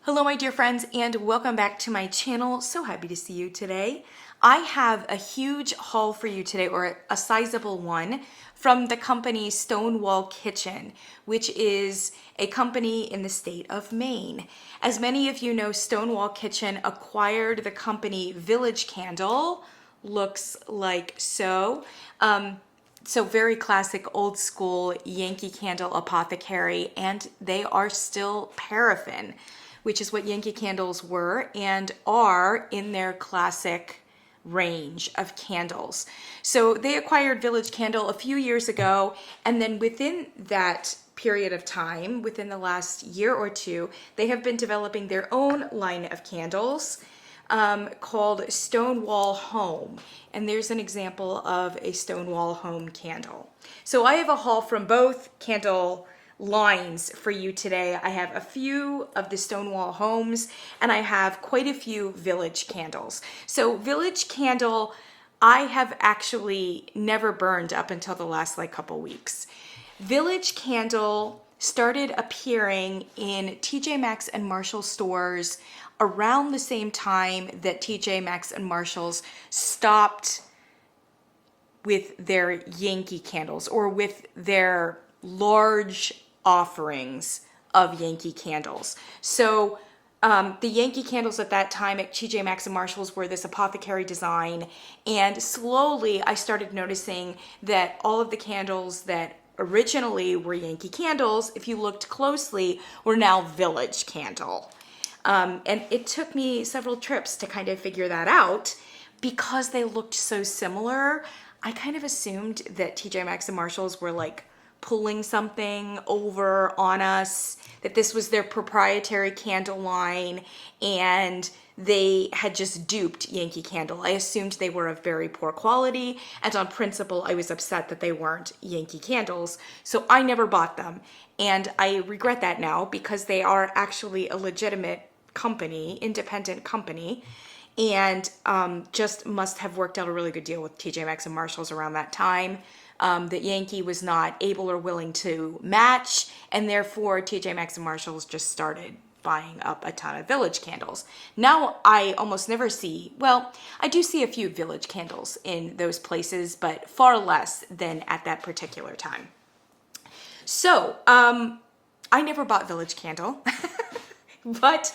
Hello my dear friends and welcome back to my channel. So happy to see you today. I have a huge haul for you today, or a sizable one, from the company Stonewall Kitchen, which is a company in the state of Maine. As many of you know, Stonewall Kitchen acquired the company Village Candle, looks like so. So very classic, old school Yankee Candle apothecary, and they are still Paraffin, which is what Yankee Candles were and are in their classic range of candles. So they acquired Village Candle a few years ago, and then within that period of time, within the last year or two, they have been developing their own line of candles called Stonewall Home. And there's an example of a Stonewall Home candle. So I have a haul from both candle lines for you today. I have a few of the Stonewall Homes and I have quite a few Village candles. So Village Candle, I have actually never burned up until the last couple weeks. Village Candle started appearing in TJ Maxx and Marshall stores around the same time that TJ Maxx and Marshalls stopped with their Yankee candles, or with their large offerings of Yankee candles. So the Yankee candles at that time at TJ Maxx and Marshalls were this apothecary design, and slowly I started noticing that all of the candles that originally were Yankee candles, if you looked closely, were now Village Candle. And it took me several trips to kind of figure that out. Because they looked so similar, I kind of assumed that TJ Maxx and Marshalls were pulling something over on us, that this was their proprietary candle line and they had just duped Yankee Candle. I assumed they were of very poor quality, and on principle I was upset that they weren't Yankee candles, so I never bought them. And I regret that now, because they are actually a legitimate company, independent company, and just must have worked out a really good deal with TJ Maxx and Marshalls around that time. That Yankee was not able or willing to match, and therefore TJ Maxx and Marshalls just started buying up a ton of Village candles. Now I almost never see, well, I do see a few Village candles in those places, but far less than at that particular time. So I never bought Village Candle, but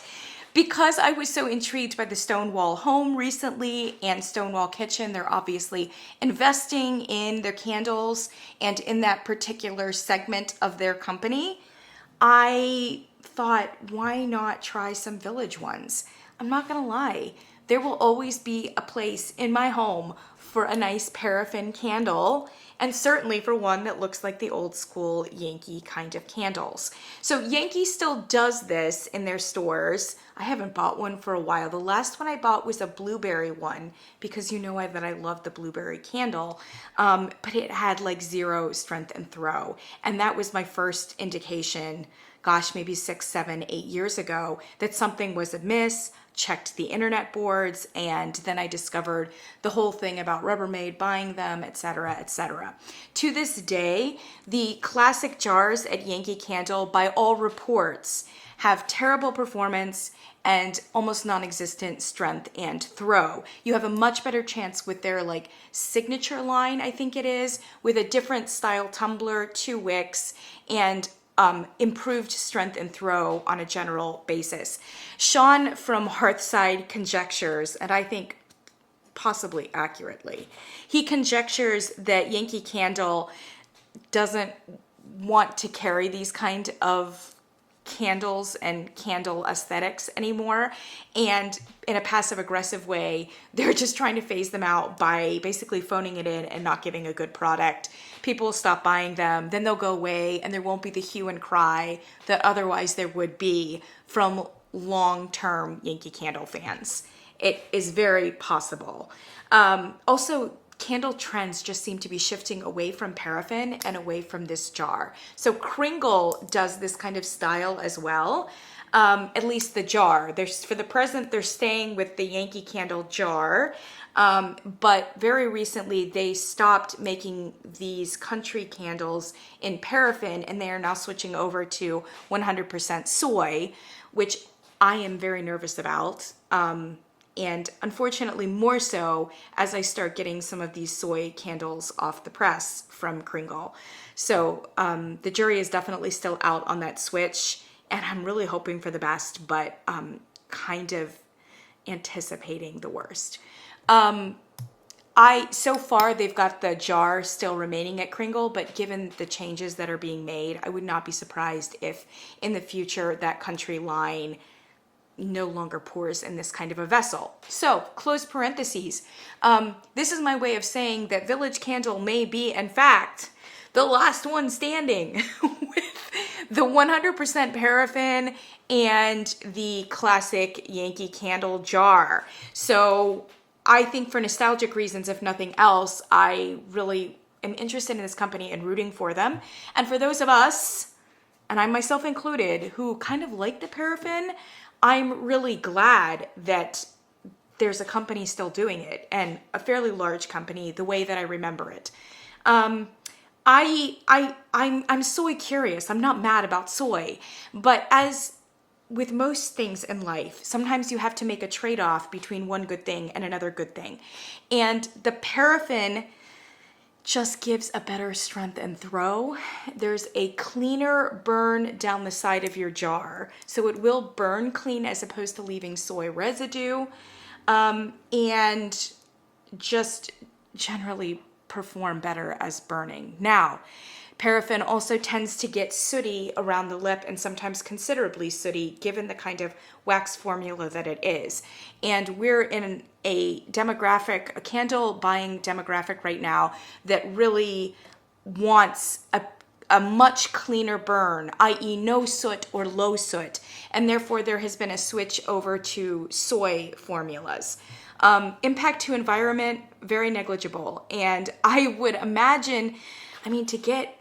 because I was so intrigued by the Stonewall Home recently and Stonewall Kitchen, they're obviously investing in their candles and in that particular segment of their company, I thought, why not try some Village ones? I'm not gonna lie, there will always be a place in my home for a nice paraffin candle, and certainly for one that looks like the old school Yankee kind of candles. So Yankee still does this in their stores. I haven't bought one for a while. The last one I bought was a blueberry one, because you know that I love the blueberry candle, but it had zero strength and throw. And that was my first indication, gosh, maybe 6, 7, 8 years ago, that something was amiss. Checked the internet boards, and then I discovered the whole thing about Rubbermaid buying them, etc., etc. To this day, the classic jars at Yankee Candle, by all reports, have terrible performance and almost non-existent strength and throw. You have a much better chance with their signature line, I think it is, with a different style tumbler, 2 wicks, and improved strength and throw on a general basis. Sean from Hearthside conjectures, and I think possibly accurately, he conjectures that Yankee Candle doesn't want to carry these kind of candles and candle aesthetics anymore, and in a passive aggressive way they're just trying to phase them out by basically phoning it in and not giving a good product. People will stop buying them, then they'll go away, and there won't be the hue and cry that otherwise there would be from long-term Yankee Candle fans. It is very possible. Also, candle trends just seem to be shifting away from paraffin and away from this jar. So Kringle does this kind of style as well, at least the jar. For the present, they're staying with the Yankee Candle jar, but very recently they stopped making these country candles in paraffin, and they are now switching over to 100% soy, which I am very nervous about. And unfortunately more so as I start getting some of these soy candles off the press from Kringle. So the jury is definitely still out on that switch, and I'm really hoping for the best, but kind of anticipating the worst. So far they've got the jar still remaining at Kringle, but given the changes that are being made, I would not be surprised if in the future that country line no longer pours in this kind of a vessel. So, close parentheses. This is my way of saying that Village Candle may be, in fact, the last one standing with the 100% paraffin and the classic Yankee Candle jar. So, I think for nostalgic reasons, if nothing else, I really am interested in this company and rooting for them. And for those of us, and I myself included, who kind of like the paraffin, I'm really glad that there's a company still doing it, and a fairly large company, the way that I remember it. I'm soy curious. I'm not mad about soy, but as with most things in life, sometimes you have to make a trade-off between one good thing and another good thing. And the paraffin just gives a better strength and throw. There's a cleaner burn down the side of your jar. So it will burn clean as opposed to leaving soy residue, and just generally perform better as burning. Now, paraffin also tends to get sooty around the lip, and sometimes considerably sooty given the kind of wax formula that it is. And we're in a demographic, a candle buying demographic right now that really wants a much cleaner burn, i.e. no soot or low soot. And therefore there has been a switch over to soy formulas. Impact to environment, very negligible. And I would imagine, to get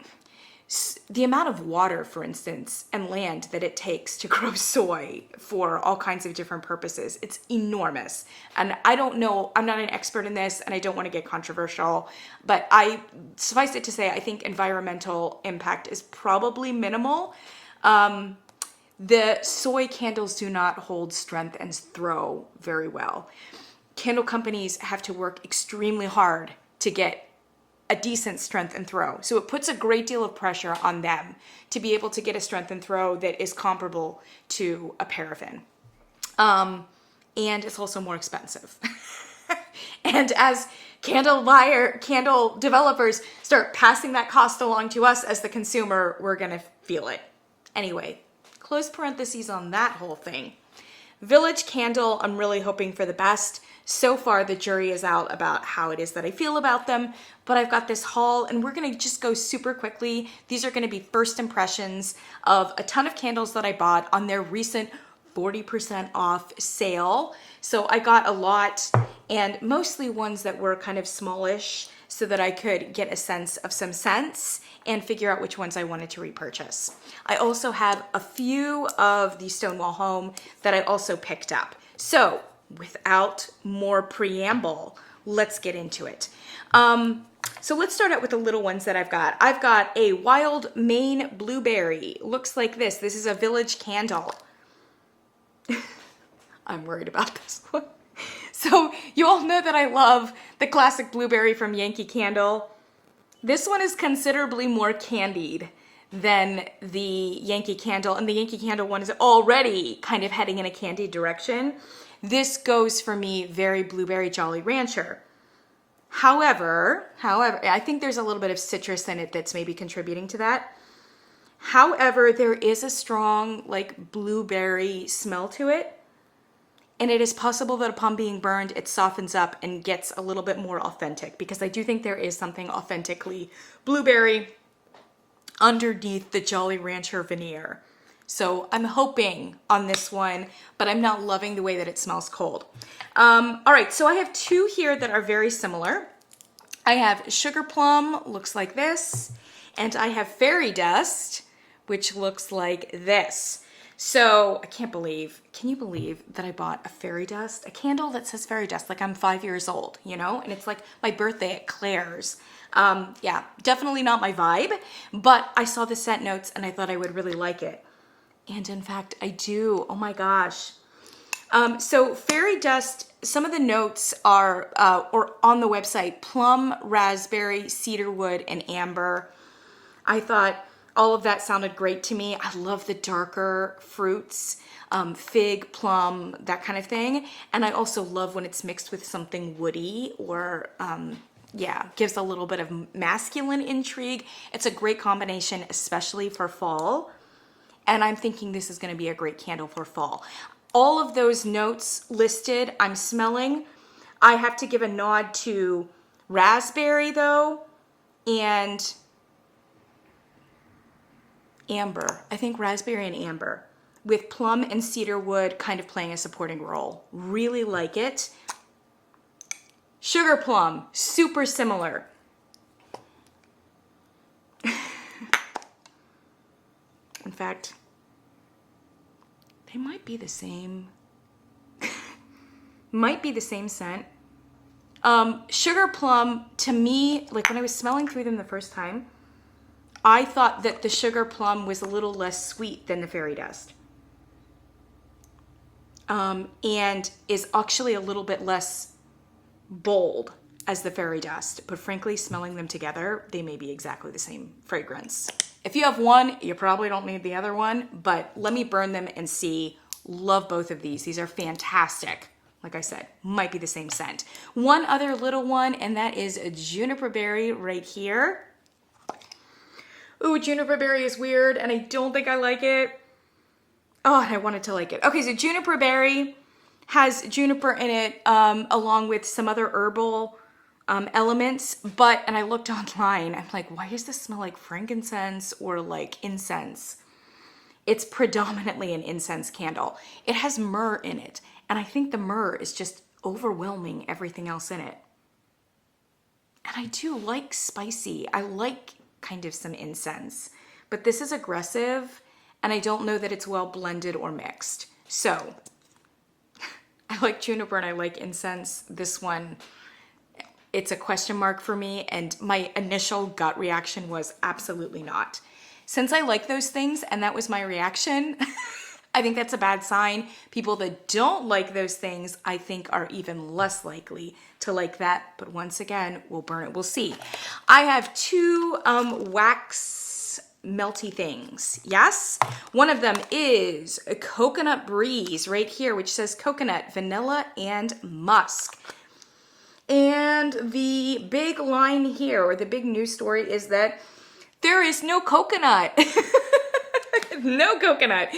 the amount of water, for instance, and land that it takes to grow soy for all kinds of different purposes, it's enormous. And I don't know, I'm not an expert in this, and I don't want to get controversial, but suffice it to say, I think environmental impact is probably minimal. The soy candles do not hold strength and throw very well. Candle companies have to work extremely hard to get a decent strength and throw. So it puts a great deal of pressure on them to be able to get a strength and throw that is comparable to a paraffin. And it's also more expensive. And as candle developers start passing that cost along to us as the consumer, we're gonna feel it. Anyway, close parentheses on that whole thing. Village Candle, I'm really hoping for the best. So far, the jury is out about how it is that I feel about them, but I've got this haul, and we're gonna just go super quickly. These are gonna be first impressions of a ton of candles that I bought on their recent 40% off sale. So I got a lot, and mostly ones that were kind of smallish so that I could get a sense of some scents and figure out which ones I wanted to repurchase. I also have a few of the Stonewall Home that I also picked up. So without more preamble, let's get into it. So let's start out with the little ones that I've got. I've got a Wild Maine Blueberry. Looks like this. This is a Village Candle. I'm worried about this one. So you all know that I love the classic blueberry from Yankee Candle. This one is considerably more candied than the Yankee Candle, and the Yankee Candle one is already kind of heading in a candied direction. This goes for me very Blueberry Jolly Rancher. However, I think there's a little bit of citrus in it that's maybe contributing to that. However, there is a strong blueberry smell to it. And it is possible that upon being burned, it softens up and gets a little bit more authentic, because I do think there is something authentically blueberry underneath the Jolly Rancher veneer. So I'm hoping on this one, but I'm not loving the way that it smells cold. All right, so I have two here that are very similar. I have Sugar Plum, looks like this, and I have Fairy Dust, which looks like this. So can you believe that I bought a Fairy Dust, a candle that says Fairy Dust, like I'm 5 years old, and it's like my birthday at Claire's. Yeah, definitely not my vibe, but I saw the scent notes and I thought I would really like it. And in fact, I do. Oh my gosh. So fairy dust, some of the notes are, or on the website, plum, raspberry, cedarwood, and amber. I thought all of that sounded great to me. I love the darker fruits, fig, plum, that kind of thing. And I also love when it's mixed with something woody or, yeah, gives a little bit of masculine intrigue. It's a great combination, especially for fall. And I'm thinking this is going to be a great candle for fall. All of those notes listed, I'm smelling. I have to give a nod to raspberry though, and amber. I think raspberry and amber, with plum and cedarwood kind of playing a supporting role. Really like it. Sugar plum, super similar. In fact, they might be the same. Might be the same scent. Sugar plum, to me, like when I was smelling through them the first time, I thought that the sugar plum was a little less sweet than the fairy dust. And is actually a little bit less bold as the fairy dust. But frankly, smelling them together, they may be exactly the same fragrance. If you have one, you probably don't need the other one, but let me burn them and see. Love both of these. These are fantastic. Like I said, might be the same scent. One other little one, and that is a juniper berry right here. Ooh, juniper berry is weird, and I don't think I like it. Oh, and I wanted to like it. Okay, so juniper berry has juniper in it, along with some other herbal elements. But, and I looked online, I'm like, why does this smell like frankincense or like incense? It's predominantly an incense candle. It has myrrh in it, and I think the myrrh is just overwhelming everything else in it. And I do like spicy. I like kind of some incense, but this is aggressive, and I don't know that it's well blended or mixed. So I like juniper and I like incense. This one, it's a question mark for me, and my initial gut reaction was absolutely not. Since I like those things and that was my reaction, I think that's a bad sign. People that don't like those things, I think, are even less likely to like that. But once again, we'll burn it. We'll see. I have two wax melty things. Yes. One of them is a Coconut Breeze right here, which says coconut, vanilla, and musk. And the big line here, or the big news story, is that there is no coconut. No coconut.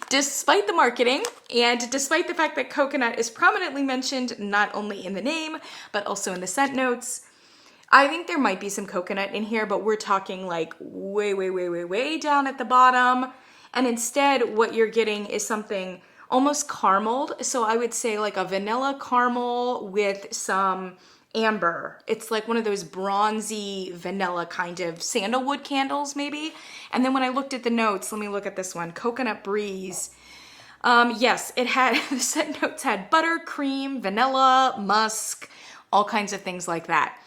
Despite the marketing, and despite the fact that coconut is prominently mentioned not only in the name, but also in the scent notes, I think there might be some coconut in here, but we're talking like way, way, way, way, way down at the bottom. And instead, what you're getting is something almost carameled. So I would say like a vanilla caramel with some amber. It's like one of those bronzy vanilla kind of sandalwood candles maybe. And then when I looked at the notes, let me look at this one, Coconut Breeze. Yes, it had, the scent notes had butter, cream, vanilla, musk, all kinds of things like that.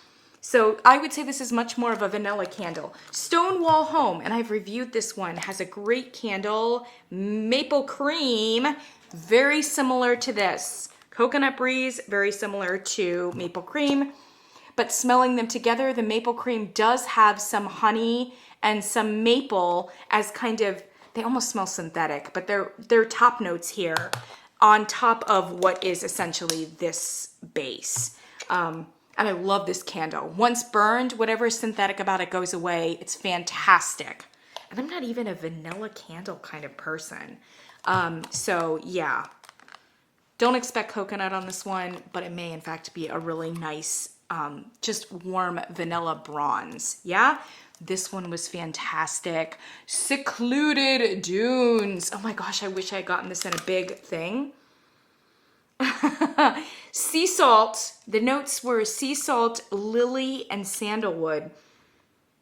So I would say this is much more of a vanilla candle. Stonewall Home, and I've reviewed this one, has a great candle, maple cream, very similar to this. Coconut Breeze, very similar to maple cream, but smelling them together, the maple cream does have some honey and some maple as kind of, they almost smell synthetic, but they're top notes here on top of what is essentially this base. And I love this candle. Once burned, whatever is synthetic about it goes away. It's fantastic. And I'm not even a vanilla candle kind of person. So yeah. Don't expect coconut on this one, but it may in fact be a really nice, just warm vanilla bronze. Yeah, this one was fantastic. Secluded Dunes. Oh my gosh, I wish I had gotten this in a big thing. Sea salt. The notes were sea salt, lily, and sandalwood.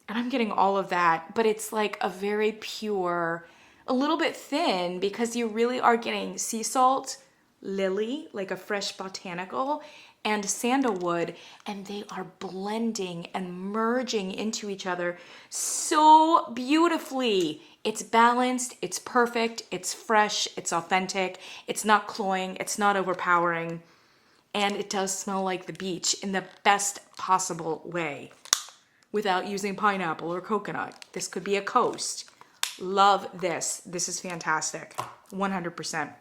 And I'm getting all of that, but it's like a very pure, a little bit thin, because you really are getting sea salt, lily, like a fresh botanical, and sandalwood, and they are blending and merging into each other so beautifully It's balanced, it's perfect, it's fresh, it's authentic, it's not cloying, it's not overpowering, and it does smell like the beach in the best possible way without using pineapple or coconut. This could be a coast. Love this. This is fantastic. 100%.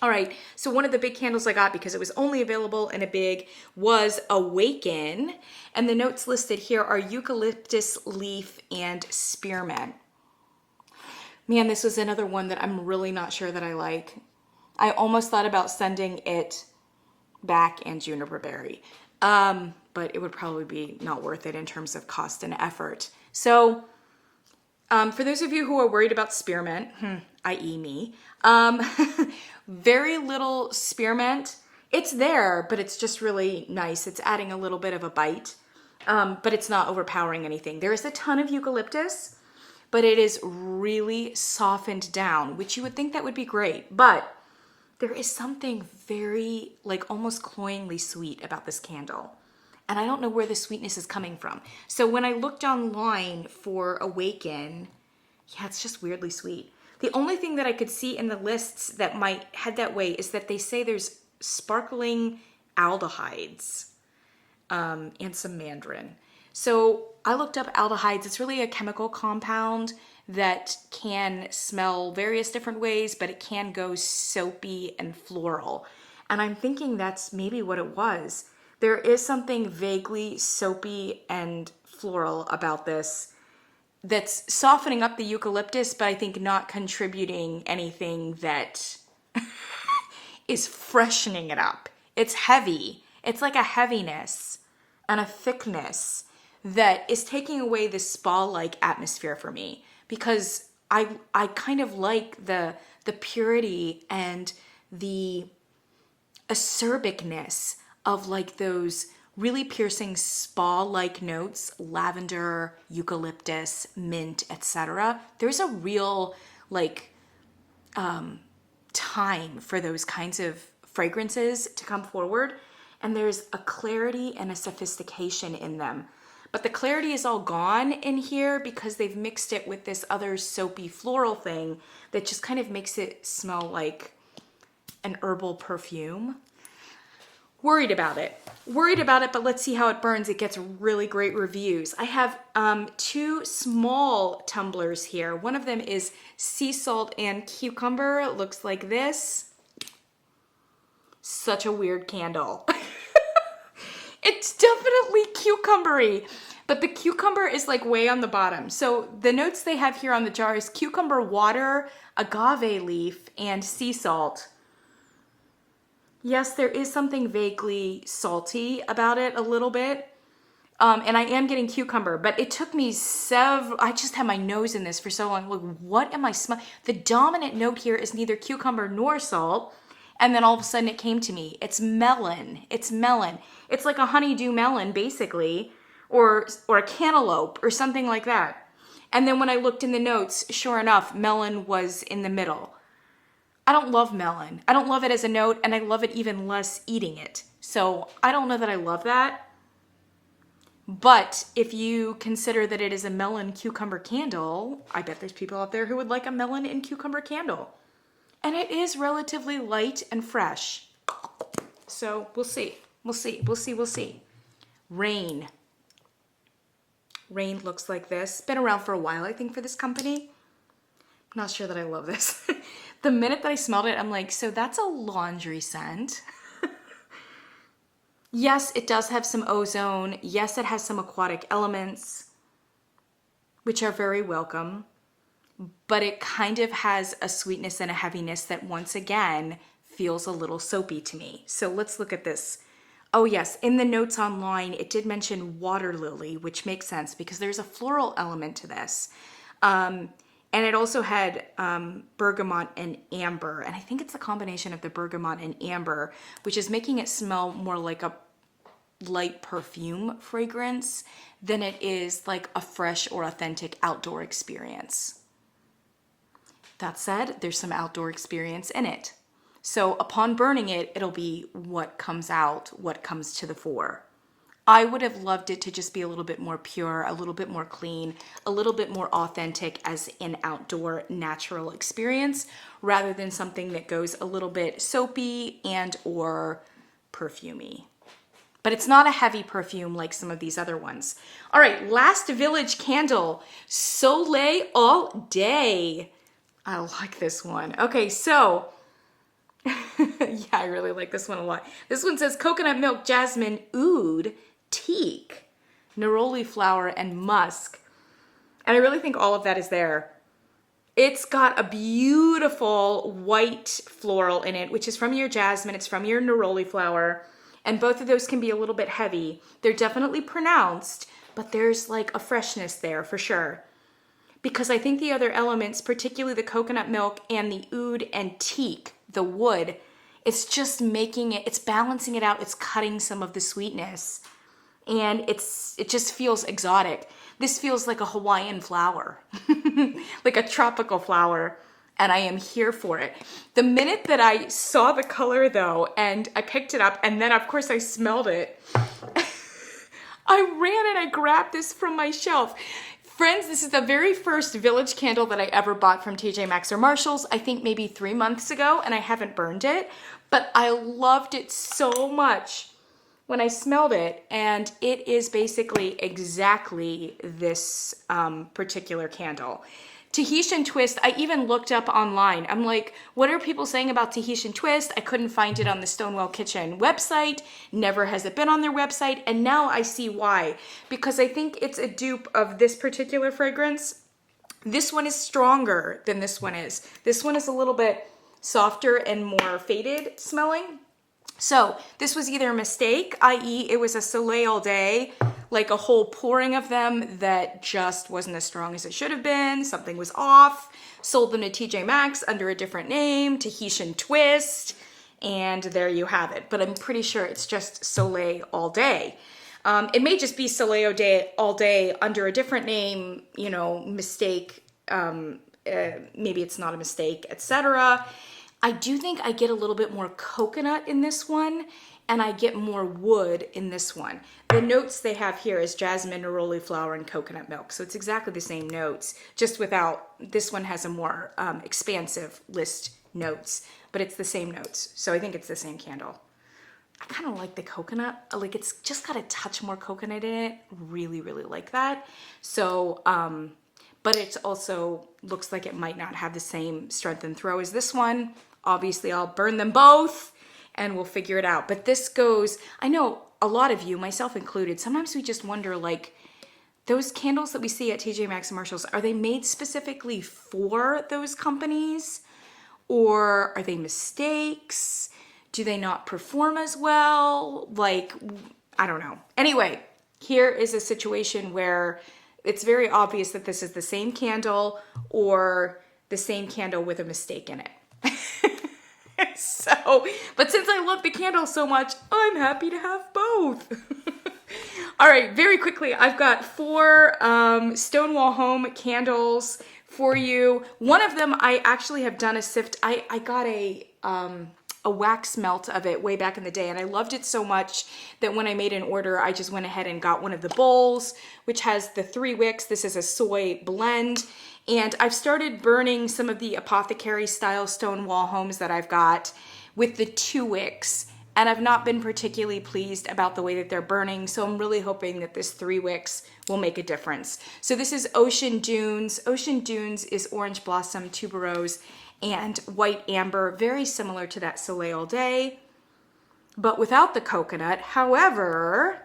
All right, so one of the big candles I got, because it was only available in a big, was Awaken. And the notes listed here are eucalyptus leaf and spearmint. Man, this was another one that I'm really not sure that I like. I almost thought about sending it back and juniper berry, but it would probably be not worth it in terms of cost and effort. So for those of you who are worried about spearmint, i.e. me, very little spearmint. It's there, but it's just really nice. It's adding a little bit of a bite, but it's not overpowering anything. There is a ton of eucalyptus, but it is really softened down, which you would think that would be great. But there is something very, like, almost cloyingly sweet about this candle. And I don't know where the sweetness is coming from. So when I looked online for Awaken, yeah, it's just weirdly sweet. The only thing that I could see in the lists that might head that way is that they say there's sparkling aldehydes and some mandarin. So I looked up aldehydes. It's really a chemical compound that can smell various different ways, but it can go soapy and floral. And I'm thinking that's maybe what it was. There is something vaguely soapy and floral about this that's softening up the eucalyptus, but I think not contributing anything that is freshening it up. It's heavy. It's like a heaviness and a thickness that is taking away the spa-like atmosphere for me, because I kind of like the purity and the acerbicness of like those really piercing spa-like notes, lavender, eucalyptus, mint, etc. There's a real like time for those kinds of fragrances to come forward, and there's a clarity and a sophistication in them. But the clarity is all gone in here because they've mixed it with this other soapy floral thing that just kind of makes it smell like an herbal perfume. Worried about it, but let's see how it burns. It gets really great reviews. I have two small tumblers here. One of them is sea salt and cucumber. It looks like this. Such a weird candle. It's definitely cucumbery, but the cucumber is like way on the bottom. So the notes they have here on the jar is cucumber water, agave leaf, and sea salt. Yes, there is something vaguely salty about it a little bit. And I am getting cucumber, but it took me I just had my nose in this for so long. Like, what am I smelling? The dominant note here is neither cucumber nor salt. And then all of a sudden it came to me. It's melon. It's melon. It's like a honeydew melon, basically, or a cantaloupe or something like that. And then when I looked in the notes, sure enough, melon was in the middle. I don't love melon. I don't love it as a note, and I love it even less eating it. So I don't know that I love that. But if you consider that it is a melon cucumber candle, I bet there's people out there who would like a melon and cucumber candle. And it is relatively light and fresh. So we'll see. We'll see. Rain. Rain looks like this. Been around for a while, I think, for this company. I'm not sure that I love this. The minute that I smelled it, I'm like, so that's a laundry scent. Yes, it does have some ozone. Yes, it has some aquatic elements, which are very welcome. But it kind of has a sweetness and a heaviness that once again feels a little soapy to me. So let's look at this. Oh yes, in the notes online, it did mention water lily, which makes sense because there's a floral element to this. And it also had bergamot and amber. And I think it's a combination of the bergamot and amber, which is making it smell more like a light perfume fragrance than it is like a fresh or authentic outdoor experience. That said, there's some outdoor experience in it. So upon burning it, it'll be what comes out, what comes to the fore. I would have loved it to just be a little bit more pure, a little bit more clean, a little bit more authentic as an outdoor natural experience, rather than something that goes a little bit soapy and or perfumey. But it's not a heavy perfume like some of these other ones. All right, last village candle, Soleil All Day. I like this one. Okay, so, yeah, I really like this one a lot. This one says coconut milk, jasmine, oud, teak, neroli flower, and musk. And I really think all of that is there. It's got a beautiful white floral in it, which is from your jasmine. It's from your neroli flower. And both of those can be a little bit heavy. They're definitely pronounced, but there's like a freshness there for sure. Because I think the other elements, particularly the coconut milk and the oud and teak, the wood, it's just making it, it's balancing it out. It's cutting some of the sweetness. And it just feels exotic. This feels like a Hawaiian flower, like a tropical flower. And I am here for it. The minute that I saw the color though, and I picked it up, and then of course I smelled it, I ran and I grabbed this from my shelf. Friends, this is the very first village candle that I ever bought from TJ Maxx or Marshalls, I think maybe 3 months ago, and I haven't burned it, but I loved it so much when I smelled it, and it is basically exactly this particular candle. Tahitian twist, I even looked up online. I'm like, what are people saying about Tahitian twist? I couldn't find it on the Stonewall Kitchen website. Never has it been on their website. And now I see why. Because I think it's a dupe of this particular fragrance. This one is stronger than this one is. This one is a little bit softer and more faded smelling. So this was either a mistake, i.e. it was a Soleil All Day, like a whole pouring of them that just wasn't as strong as it should have been. Something was off. Sold them to TJ Maxx under a different name, Tahitian Twist, and there you have it. But I'm pretty sure it's just Soleil All Day. It may just be Soleil All Day under a different name, you know, mistake. Maybe it's not a mistake, etc. I do think I get a little bit more coconut in this one, and I get more wood in this one. The notes they have here is jasmine, neroli flower, and coconut milk. So it's exactly the same notes, just without, this one has a more expansive list notes, but it's the same notes. So I think it's the same candle. I kind of like the coconut, like it's just got a touch more coconut in it. Really, really like that. So, but it also looks like it might not have the same strength and throw as this one. Obviously, I'll burn them both and we'll figure it out. But this goes, I know a lot of you, myself included, sometimes we just wonder, like, those candles that we see at TJ Maxx and Marshalls, are they made specifically for those companies? Or are they mistakes? Do they not perform as well? Like, I don't know. Anyway, here is a situation where it's very obvious that this is the same candle or the same candle with a mistake in it. So, but since I love the candle so much, I'm happy to have both. All right, very quickly, I've got 4 Stonewall Home candles for you. One of them I actually have done a sift. I got a wax melt of it way back in the day, and I loved it so much that when I made an order, I just went ahead and got one of the bowls, which has the 3 wicks. This is a soy blend, and I've started burning some of the apothecary style Stonewall Homes that I've got with the 2 wicks, and I've not been particularly pleased about the way that they're burning, so I'm really hoping that this 3 wicks will make a difference. So this is Ocean Dunes. Ocean Dunes is orange blossom, tuberose, and white amber, very similar to that Soleil All Day, but without the coconut. However,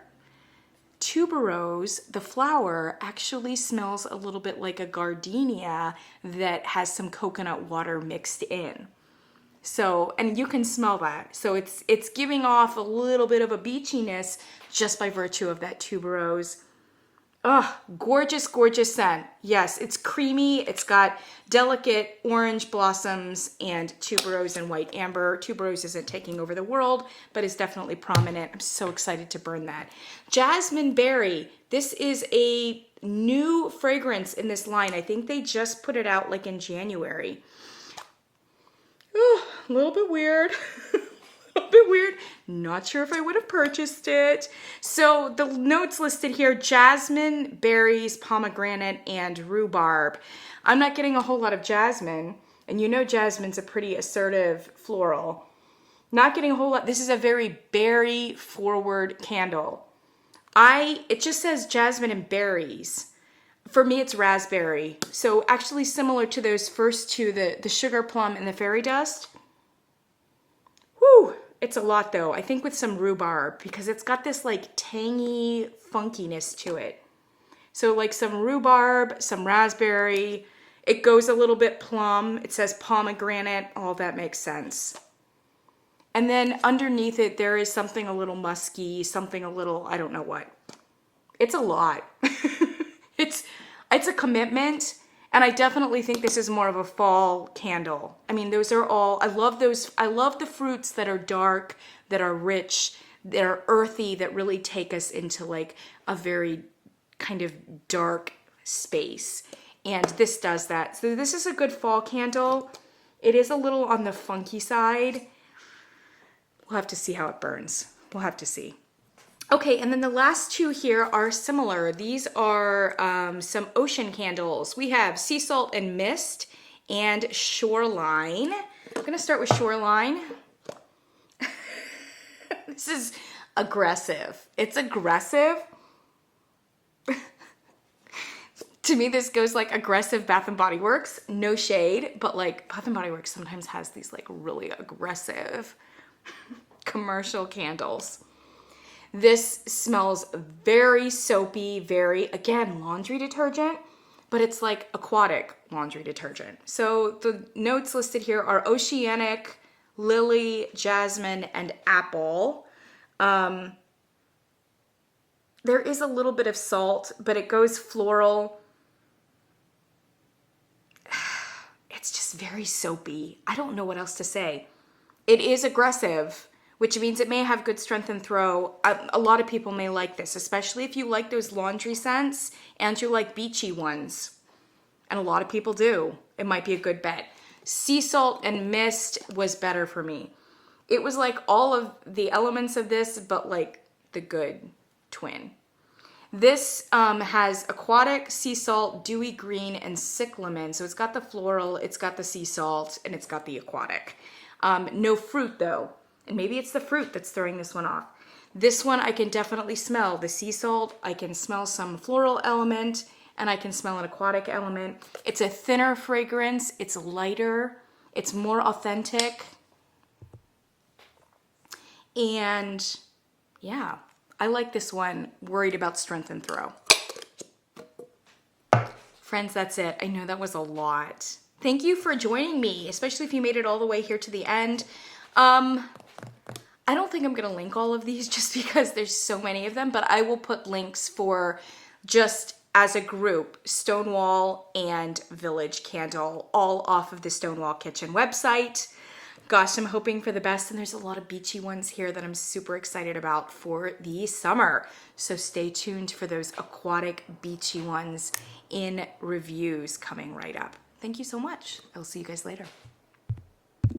tuberose, the flower, actually smells a little bit like a gardenia that has some coconut water mixed in. So, and you can smell that. So it's giving off a little bit of a beachiness just by virtue of that tuberose. Oh, gorgeous, gorgeous scent. Yes, it's creamy. It's got delicate orange blossoms and tuberose and white amber. Tuberose isn't taking over the world, but is definitely prominent. I'm so excited to burn that. Jasmine Berry. This is a new fragrance in this line. I think they just put it out like in January. Oh, a little bit weird. A little bit weird. Not sure if I would have purchased it. So the notes listed here, jasmine, berries, pomegranate, and rhubarb. I'm not getting a whole lot of jasmine. And you know jasmine's a pretty assertive floral. Not getting a whole lot. This is a very berry forward candle. It just says jasmine and berries. For me, it's raspberry. So actually similar to those first two, the sugar plum and the fairy dust. Whew, it's a lot though. I think with some rhubarb because it's got this like tangy funkiness to it. So like some rhubarb, some raspberry. It goes a little bit plum. It says pomegranate. All that makes sense. And then underneath it, there is something a little musky, something a little, I don't know what. It's a lot. It's a commitment. And I definitely think this is more of a fall candle. I mean, those are all, I love those. I love the fruits that are dark, that are rich, that are earthy, that really take us into like a very kind of dark space. And this does that. So this is a good fall candle. It is a little on the funky side. We'll have to see how it burns. We'll have to see. Okay, and then the last two here are similar. These are some ocean candles. We have Sea Salt and Mist and Shoreline. I'm gonna start with Shoreline. This is aggressive. It's aggressive. To me, this goes like aggressive Bath and Body Works. No shade, but like Bath and Body Works sometimes has these like really aggressive commercial candles. This smells very soapy, very, again, laundry detergent, but it's like aquatic laundry detergent. So the notes listed here are oceanic, lily, jasmine, and apple. There is a little bit of salt, but it goes floral. It's just very soapy. I don't know what else to say. It is aggressive, which means it may have good strength and throw. A lot of people may like this, especially if you like those laundry scents and you like beachy ones. And a lot of people do. It might be a good bet. Sea Salt and Mist was better for me. It was like all of the elements of this, but like the good twin. This has aquatic, sea salt, dewy green, and cyclamen. So it's got the floral, it's got the sea salt, and it's got the aquatic. No fruit though. And maybe it's the fruit that's throwing this one off. This one I can definitely smell the sea salt. I can smell some floral element and I can smell an aquatic element. It's a thinner fragrance. It's lighter. It's more authentic. And yeah, I like this one. Worried about strength and throw. Friends, that's it. I know that was a lot. Thank you for joining me, especially if you made it all the way here to the end. I don't think I'm going to link all of these just because there's so many of them, but I will put links for just as a group, Stonewall and Village Candle, all off of the Stonewall Kitchen website. Gosh, I'm hoping for the best, and there's a lot of beachy ones here that I'm super excited about for the summer. So stay tuned for those aquatic beachy ones in reviews coming right up. Thank you so much. I'll see you guys later.